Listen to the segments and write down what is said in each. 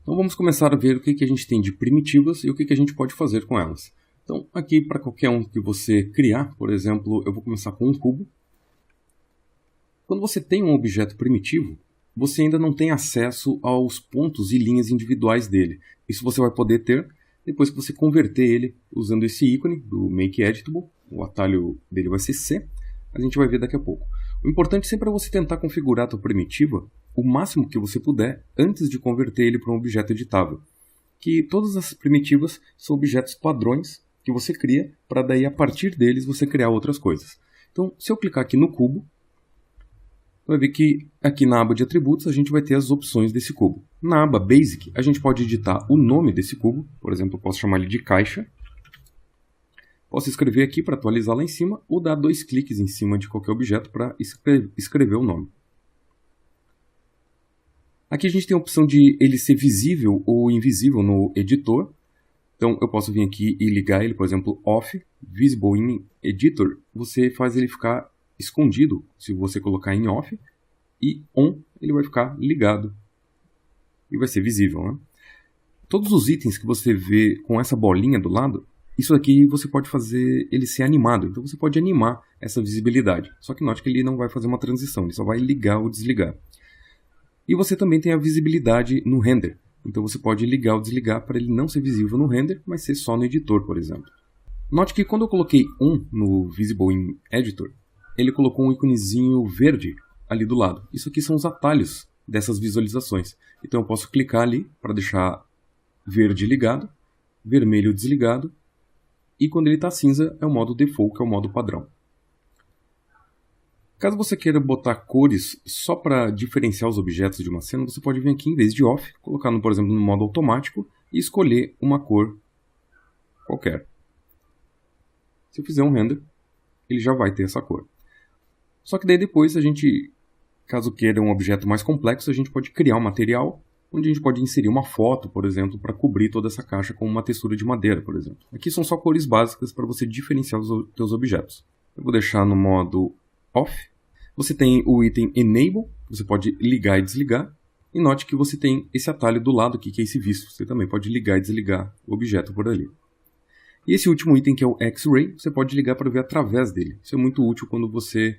Então vamos começar a ver o que a gente tem de primitivas e o que a gente pode fazer com elas. Então aqui, para qualquer um que você criar, por exemplo, eu vou começar com um cubo. Quando você tem um objeto primitivo, você ainda não tem acesso aos pontos e linhas individuais dele. Isso você vai poder ter depois que você converter ele usando esse ícone do Make Editable. O atalho dele vai ser C. A gente vai ver daqui a pouco. O importante sempre é você tentar configurar a tua primitiva o máximo que você puder antes de converter ele para um objeto editável. Que todas essas primitivas são objetos padrões que você cria para daí a partir deles você criar outras coisas. Então, se eu clicar aqui no cubo, vai ver que aqui na aba de atributos a gente vai ter as opções desse cubo. Na aba Basic, a gente pode editar o nome desse cubo. Por exemplo, eu posso chamar ele de caixa. Posso escrever aqui para atualizar lá em cima ou dar 2 cliques em cima de qualquer objeto para escrever o nome. Aqui a gente tem a opção de ele ser visível ou invisível no editor. Então eu posso vir aqui e ligar ele, por exemplo, Off, Visible in Editor. Você faz ele ficar escondido se você colocar em Off. E On, ele vai ficar ligado. E vai ser visível, né? Todos os itens que você vê com essa bolinha do lado, isso aqui você pode fazer ele ser animado. Então você pode animar essa visibilidade. Só que note que ele não vai fazer uma transição, ele só vai ligar ou desligar. E você também tem a visibilidade no render. Então você pode ligar ou desligar para ele não ser visível no render, mas ser só no editor, por exemplo. Note que quando eu coloquei On no Visible in Editor, ele colocou um íconezinho verde ali do lado. Isso aqui são os atalhos dessas visualizações. Então eu posso clicar ali para deixar verde ligado, vermelho desligado, e quando ele está cinza é o modo default, que é o modo padrão. Caso você queira botar cores só para diferenciar os objetos de uma cena, você pode vir aqui em vez de Off, colocar, por exemplo, no modo automático e escolher uma cor qualquer. Se eu fizer um render, ele já vai ter essa cor. Só que daí depois a gente, caso queira um objeto mais complexo, a gente pode criar um material onde a gente pode inserir uma foto, por exemplo, para cobrir toda essa caixa com uma textura de madeira, por exemplo. Aqui são só cores básicas para você diferenciar os seus objetos. Eu vou deixar no modo Off. Você tem o item Enable, você pode ligar e desligar. E note que você tem esse atalho do lado aqui, que é esse visto. Você também pode ligar e desligar o objeto por ali. E esse último item, que é o X-Ray, você pode ligar para ver através dele. Isso é muito útil quando você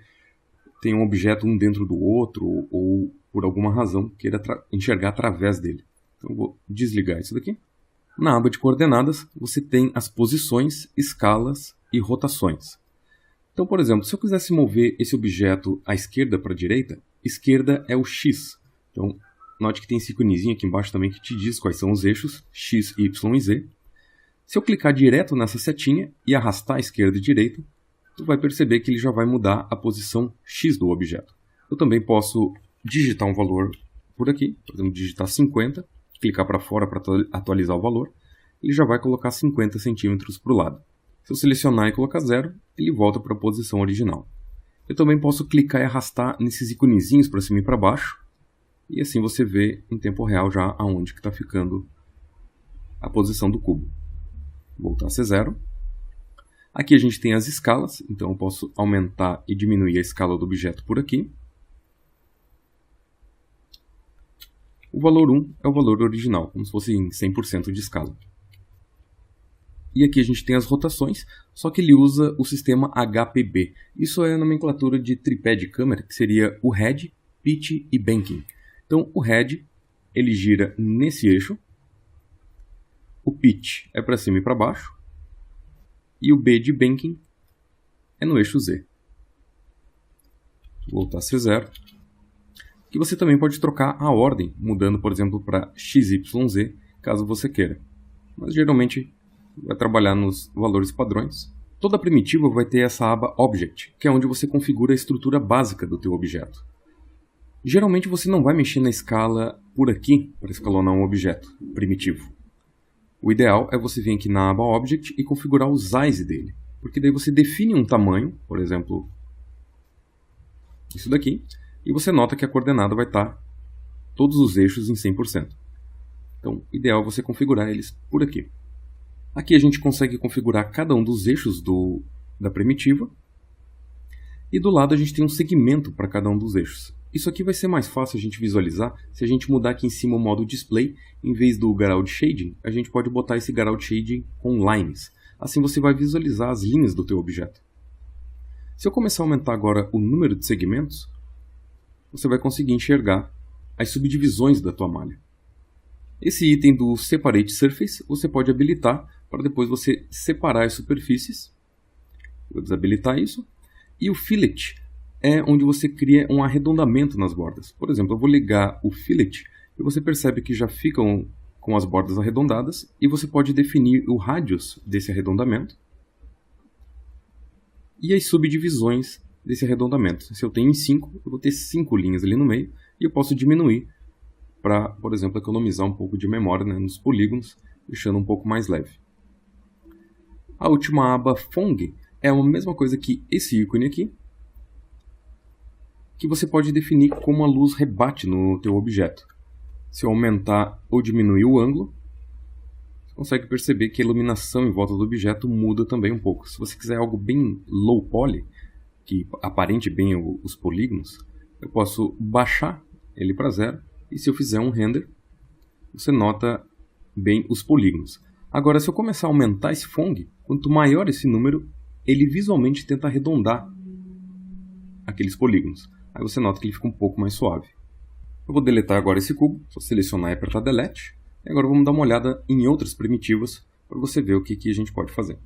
tem um objeto um dentro do outro, ou por alguma razão queira enxergar através dele. Então eu vou desligar isso daqui. Na aba de coordenadas, você tem as posições, escalas e rotações. Então, por exemplo, se eu quisesse mover esse objeto à esquerda para a direita, esquerda é o X. Então, note que tem esse iconezinho aqui embaixo também que te diz quais são os eixos, X, Y e Z. Se eu clicar direto nessa setinha e arrastar à esquerda e direita, tu vai perceber que ele já vai mudar a posição X do objeto. Eu também posso digitar um valor por aqui, por exemplo, digitar 50, clicar para fora para atualizar o valor, ele já vai colocar 50 centímetros para o lado. Se eu selecionar e colocar 0, ele volta para a posição original. Eu também posso clicar e arrastar nesses iconezinhos para cima e para baixo, e assim você vê em tempo real já aonde que está ficando a posição do cubo. Voltar a ser 0. Aqui a gente tem as escalas, então eu posso aumentar e diminuir a escala do objeto por aqui. O valor 1 é o valor original, como se fosse em 100% de escala. E aqui a gente tem as rotações, só que ele usa o sistema HPB. Isso é a nomenclatura de tripé de câmera, que seria o Head, Pitch e Banking. Então o Head, ele gira nesse eixo. O Pitch é para cima e para baixo. E o B de Banking é no eixo Z. Vou voltar a ser 0. Que você também pode trocar a ordem, mudando, por exemplo, para XYZ, caso você queira. Mas geralmente vai trabalhar nos valores padrões. Toda primitiva vai ter essa aba Object, que é onde você configura a estrutura básica do teu objeto. Geralmente você não vai mexer na escala por aqui para escalonar um objeto primitivo. O ideal é você vir aqui na aba Object e configurar o size dele, porque daí você define um tamanho, por exemplo, isso daqui, e você nota que a coordenada vai estar todos os eixos em 100%. Então, o ideal é você configurar eles por aqui. Aqui a gente consegue configurar cada um dos eixos da primitiva. E do lado a gente tem um segmento para cada um dos eixos. Isso aqui vai ser mais fácil a gente visualizar se a gente mudar aqui em cima o modo Display. Em vez do Ground Shading, a gente pode botar esse Ground Shading com Lines. Assim você vai visualizar as linhas do teu objeto. Se eu começar a aumentar agora o número de segmentos, você vai conseguir enxergar as subdivisões da tua malha. Esse item do Separate Surface você pode habilitar para depois você separar as superfícies. Vou desabilitar isso. E o Fillet é onde você cria um arredondamento nas bordas. Por exemplo, eu vou ligar o Fillet e você percebe que já ficam com as bordas arredondadas e você pode definir o radius desse arredondamento e as subdivisões desse arredondamento. Se eu tenho em 5, eu vou ter 5 linhas ali no meio e eu posso diminuir para, por exemplo, economizar um pouco de memória, né, nos polígonos, deixando um pouco mais leve. A última aba Fong é a mesma coisa que esse ícone aqui, que você pode definir como a luz rebate no teu objeto. Se eu aumentar ou diminuir o ângulo, você consegue perceber que a iluminação em volta do objeto muda também um pouco. Se você quiser algo bem low poly, que aparente bem os polígonos, eu posso baixar ele para 0, e se eu fizer um render, você nota bem os polígonos. Agora, se eu começar a aumentar esse Fong, quanto maior esse número, ele visualmente tenta arredondar aqueles polígonos. Aí você nota que ele fica um pouco mais suave. Eu vou deletar agora esse cubo, só selecionar e apertar Delete. E agora vamos dar uma olhada em outras primitivas para você ver o que a gente pode fazer.